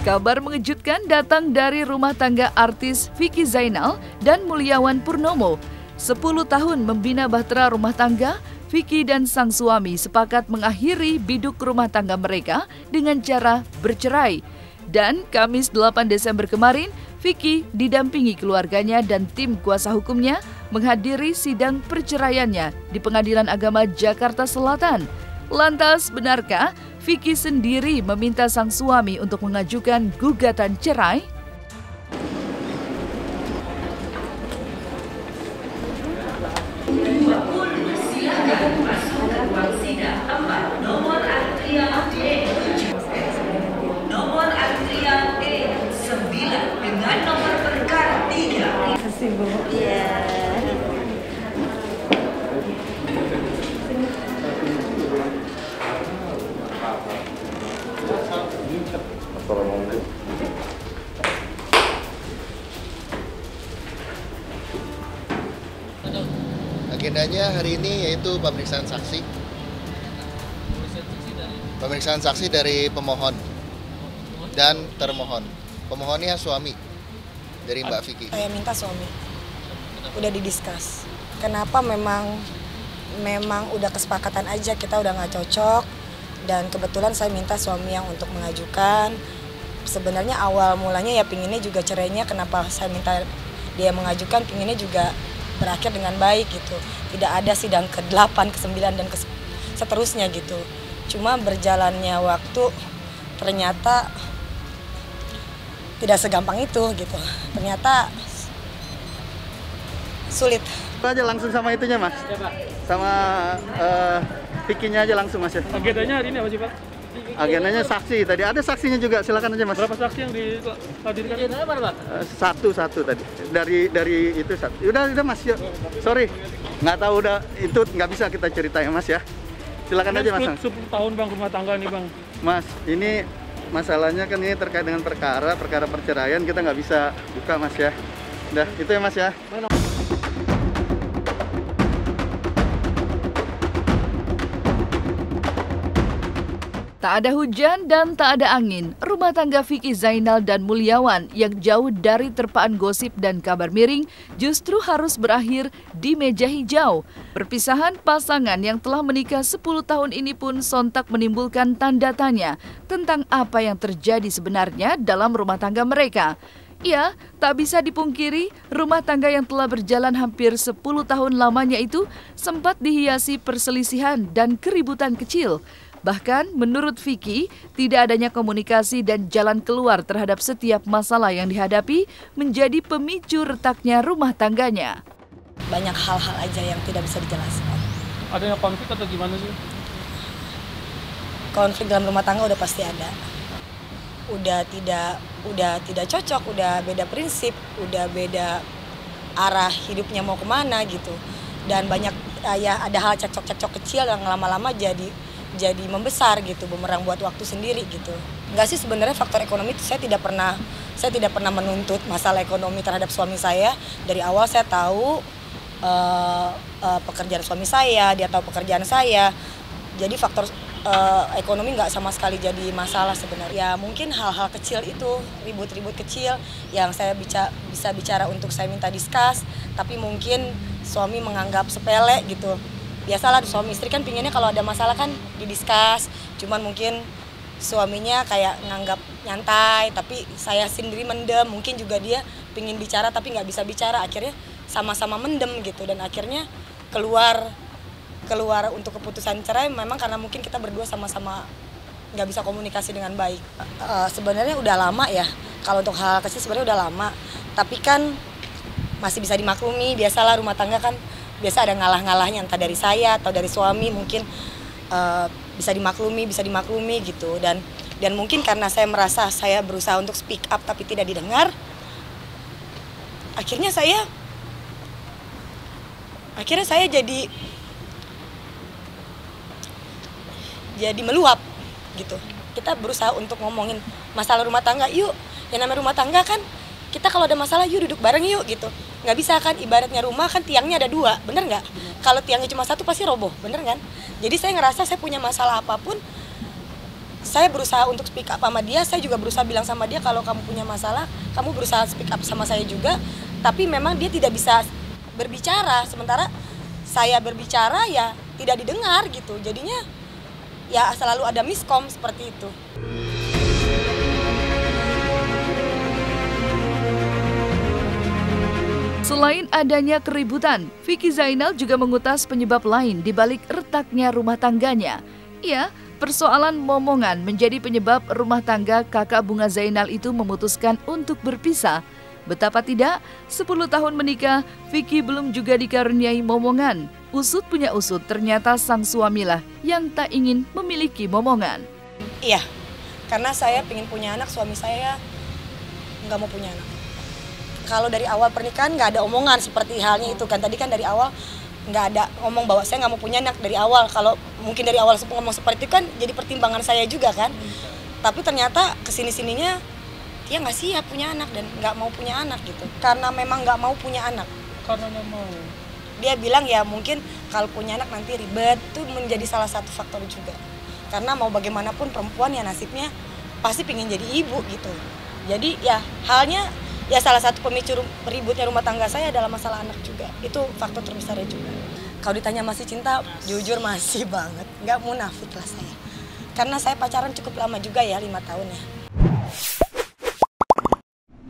Kabar mengejutkan datang dari rumah tangga artis Vicky Zainal dan Mulyawan Purnomo. 10 tahun membina bahtera rumah tangga, Vicky dan sang suami sepakat mengakhiri biduk rumah tangga mereka dengan cara bercerai. Dan Kamis 8 Desember kemarin, Vicky didampingi keluarganya dan tim kuasa hukumnya menghadiri sidang perceraiannya di Pengadilan Agama Jakarta Selatan. Lantas, benarkah Vicky sendiri meminta sang suami untuk mengajukan gugatan cerai? Nomor antrian E9 dengan nomor perkara 3. Kasih Bu. Iya. Agendanya hari ini yaitu pemeriksaan saksi. Pemeriksaan saksi dari pemohon dan termohon. Pemohonnya suami dari Mbak Vicky. Saya minta suami. Udah didiskus. Kenapa memang udah kesepakatan aja, kita udah nggak cocok. Dan kebetulan saya minta suami yang untuk mengajukan. Sebenarnya awal mulanya ya pinginnya juga cerainya, kenapa saya minta dia mengajukan, pinginnya juga berakhir dengan baik gitu. Tidak ada sidang ke-8, ke-9 dan seterusnya gitu. Cuma berjalannya waktu ternyata tidak segampang itu gitu. Ternyata sulit. Aja langsung sama itunya Mas. Sama Vicky-nya aja langsung Mas ya. Agendanya hari ini apa sih Pak? Agendanya saksi tadi. Ada saksinya juga, silakan aja Mas. Berapa saksi yang dihadirkan? Agendanya mana Pak? Satu tadi. Dari itu satu. Udah Mas yuk. Sorry. Nggak tahu udah itu nggak bisa kita ceritain Mas ya. Silakan aja Mas. 10 tahun Bang rumah tangga nih Bang. Mas, ini masalahnya kan ini terkait dengan perkara perceraian, kita nggak bisa buka Mas ya. Udah, itu ya Mas ya. Tak ada hujan dan tak ada angin, rumah tangga Vicky Zainal dan Mulyawan yang jauh dari terpaan gosip dan kabar miring justru harus berakhir di meja hijau. Perpisahan pasangan yang telah menikah 10 tahun ini pun sontak menimbulkan tanda tanya tentang apa yang terjadi sebenarnya dalam rumah tangga mereka. Ya, tak bisa dipungkiri, rumah tangga yang telah berjalan hampir 10 tahun lamanya itu sempat dihiasi perselisihan dan keributan kecil. Bahkan menurut Vicky, tidak adanya komunikasi dan jalan keluar terhadap setiap masalah yang dihadapi menjadi pemicu retaknya rumah tangganya. Banyak hal-hal aja yang tidak bisa dijelaskan. Adanya konflik atau gimana sih? Konflik dalam rumah tangga udah pasti ada. Udah tidak cocok, udah beda prinsip, udah beda arah hidupnya mau kemana gitu. Dan banyak ya ada hal cekcok kecil yang lama-lama jadi membesar gitu, bumerang buat waktu sendiri gitu. Enggak sih sebenarnya faktor ekonomi saya tidak pernah menuntut masalah ekonomi terhadap suami saya. Dari awal saya tahu pekerjaan suami saya, dia tahu pekerjaan saya. Jadi faktor ekonomi nggak sama sekali jadi masalah sebenarnya. Ya mungkin hal-hal kecil itu, ribut-ribut kecil yang saya bisa bicara untuk saya minta diskus, tapi mungkin suami menganggap sepele gitu. Biasalah suami istri kan pinginnya kalau ada masalah kan didiskus, cuman mungkin suaminya kayak nganggap nyantai, tapi saya sendiri mendem, mungkin juga dia pingin bicara tapi nggak bisa bicara, akhirnya sama-sama mendem gitu, dan akhirnya keluar untuk keputusan cerai memang karena mungkin kita berdua sama-sama nggak bisa komunikasi dengan baik. Sebenarnya udah lama ya, kalau untuk hal kecil sebenarnya udah lama, tapi kan masih bisa dimaklumi, biasalah rumah tangga kan biasa ada ngalah-ngalahnya entah dari saya atau dari suami, mungkin bisa dimaklumi gitu, dan mungkin karena saya merasa saya berusaha untuk speak up tapi tidak didengar, akhirnya saya jadi meluap gitu. Kita berusaha untuk ngomongin masalah rumah tangga, yuk, yang namanya rumah tangga kan kita kalau ada masalah yuk duduk bareng yuk gitu. Nggak bisa kan, ibaratnya rumah kan tiangnya ada 2, bener nggak? Kalau tiangnya cuma 1 pasti roboh, bener kan? Jadi saya ngerasa saya punya masalah apapun, saya berusaha untuk speak up sama dia, saya juga berusaha bilang sama dia kalau kamu punya masalah, kamu berusaha speak up sama saya juga, tapi memang dia tidak bisa berbicara, sementara saya berbicara ya tidak didengar gitu, jadinya ya selalu ada miskom seperti itu. Selain adanya keributan, Vicky Zainal juga mengutas penyebab lain di balik retaknya rumah tangganya. Ya, persoalan momongan menjadi penyebab rumah tangga kakak Bunga Zainal itu memutuskan untuk berpisah. Betapa tidak, 10 tahun menikah, Vicky belum juga dikaruniai momongan. Usut punya usut, ternyata sang suamilah yang tak ingin memiliki momongan. Iya, karena saya ingin punya anak, suami saya nggak mau punya anak. Kalau dari awal pernikahan nggak ada omongan seperti halnya itu kan, tadi kan dari awal nggak ada ngomong bahwa saya nggak mau punya anak dari awal. Kalau mungkin dari awal ngomong seperti itu kan jadi pertimbangan saya juga kan. Tapi ternyata kesini-sininya dia nggak siap punya anak dan nggak mau punya anak gitu. Karena memang nggak mau punya anak. Karena nggak mau. Dia bilang ya mungkin kalau punya anak nanti ribet, itu menjadi salah satu faktor juga. Karena mau bagaimanapun perempuan ya nasibnya pasti pengen jadi ibu gitu. Jadi ya halnya ya salah satu pemicu ributnya rumah tangga saya adalah masalah anak juga. Itu faktor terbesarnya juga. Kalau ditanya masih cinta, jujur masih banget. Nggak munafik lah saya. Karena saya pacaran cukup lama juga ya, 5 tahun ya.